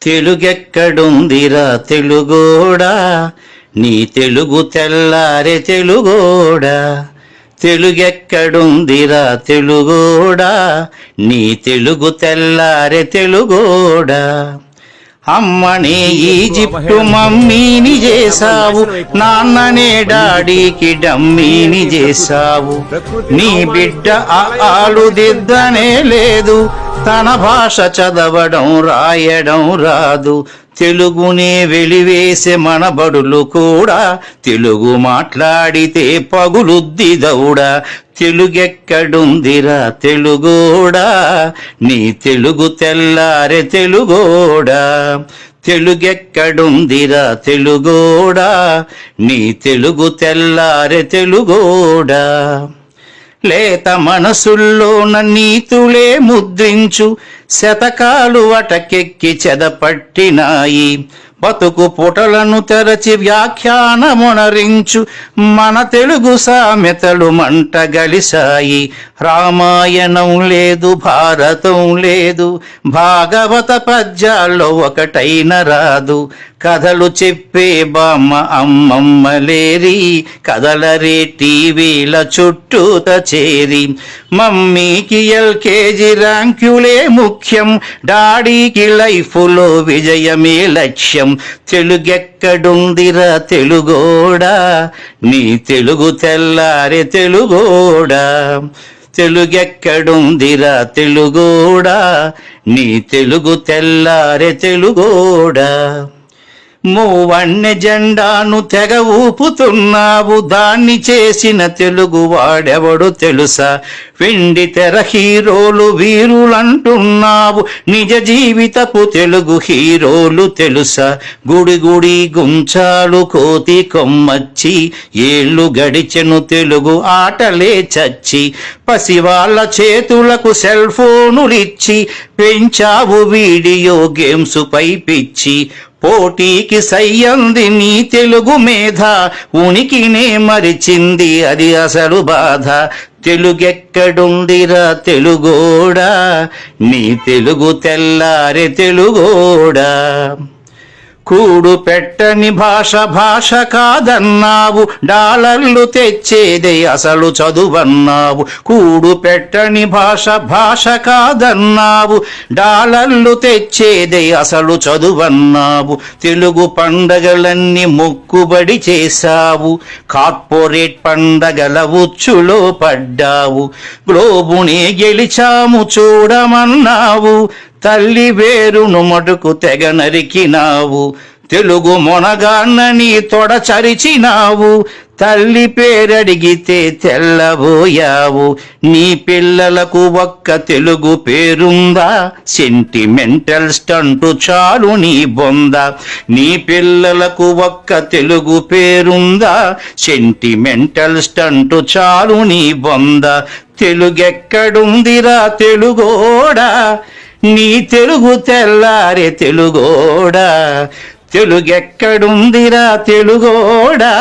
తెలుగెక్కడుందిరా తెలుగోడా, నీ తెలుగు తెల్లారె తెలుగోడా. తెలుగెక్కడుందిరా తెలుగోడా, నీ తెలుగు తెల్లారె తెలుగోడా. అమ్మనే ఈజిప్టు మమ్మీని చేసావు, నాన్ననే డాడీకి డమ్మీని చేసావు. నీ బిడ్డ ఆలు దిద్దనే లేదు, తన భాష చదవడం రాయడం రాదు. తెలుగునే వెలివేసే మన బడులు కూడా తెలుగు మాట్లాడితే పగులుద్ది దౌడా. తెలుగెక్కడుందిరా తెలుగోడా, నీ తెలుగు తెల్లారె తెలుగోడా. తెలుగెక్కడుందిరా తెలుగోడా, నీ తెలుగు తెల్లారె తెలుగోడా. లేత మనసుల్లోన నీతులే ముద్రించు, శతకాలు అటకెక్కి చెదపట్టినాయి. బతుకు పుటలను తెరచి వ్యాఖ్యానమునరించు, మన తెలుగు సామెతలు మంట గలిసాయి. రామాయణం లేదు, భారతం లేదు, భాగవత పద్యాల్లో ఒకటైన రాదు. కథలు చెప్పే బామ్మ అమ్మమ్మ లేరి, కథలరే టీవీల చుట్టూత చేరి. మమ్మీకి ఎల్కేజీ ర్యాంకులే ముఖ్యం, డాడీకి లైఫ్లో విజయమే లక్ష్యం. తెలుగెక్కడుందిరా తెలుగోడా, నీ తెలుగు తెల్లారె తెలుగోడా. తెలుగెక్కడుందిరా తెలుగోడా, నీ తెలుగు తెల్లారె తెలుగోడా. మూవన్నె జెండాను తెగ ఊపుతున్నావు, దాన్ని చేసిన తెలుగు వాడెవడు తెలుసా. వెండి తెర హీరోలు వీరులంటున్నావు, నిజ జీవితపు తెలుగు హీరోలు తెలుసా. గుడి గుడి గుంచాలు కోతి కొమ్మచ్చి, ఏళ్ళు గడిచెను తెలుగు ఆటలే చచ్చి. పసివాళ్ళ చేతులకు సెల్ ఫోనులిచ్చి, పెంచావు వీడియో గేమ్స్ పై పిచ్చి. పోటీకి సయ్యంది నీ తెలుగు మేధ, ఉనికినే మరిచింది అది అసలు బాధ. తెలుగెక్కడుందిరా తెలుగోడా, నీ తెలుగు తెల్లారె తెలుగోడా. కూడు పెట్టని భాష భాష కాదన్నావు, డాలర్లు తెచ్చేదే అసలు చదువన్నావు. కూడు పెట్టని భాష భాష కాదన్నావు, డాలర్లు తెచ్చేదే అసలు చదువన్నావు. తెలుగు పండగలన్నీ మొక్కుబడి చేశావు, కార్పొరేట్ పండగల ఉచ్చులో పడ్డావు. గ్లోబునే గెలిచాము చూడమన్నావు, తల్లి వేరును మటుకు తెగ నరికినావు. తెలుగు మొనగాన్నని తొడ చరిచినావు, తల్లి పేరడిగితే తెల్లబోయావు. నీ పిల్లలకు ఒక్క తెలుగు పేరుందా, సెంటిమెంటల్ స్టంటు చాలు నీ బొంద. నీ పిల్లలకు ఒక్క తెలుగు పేరుందా, సెంటిమెంటల్ స్టంటు చాలు నీ బొంద. తెలుగెక్కడుందిరా తెలుగోడా, నీ తెలుగు తెల్లారె తెలుగోడా. తెలుగెక్కడుందిరా తెలుగోడా.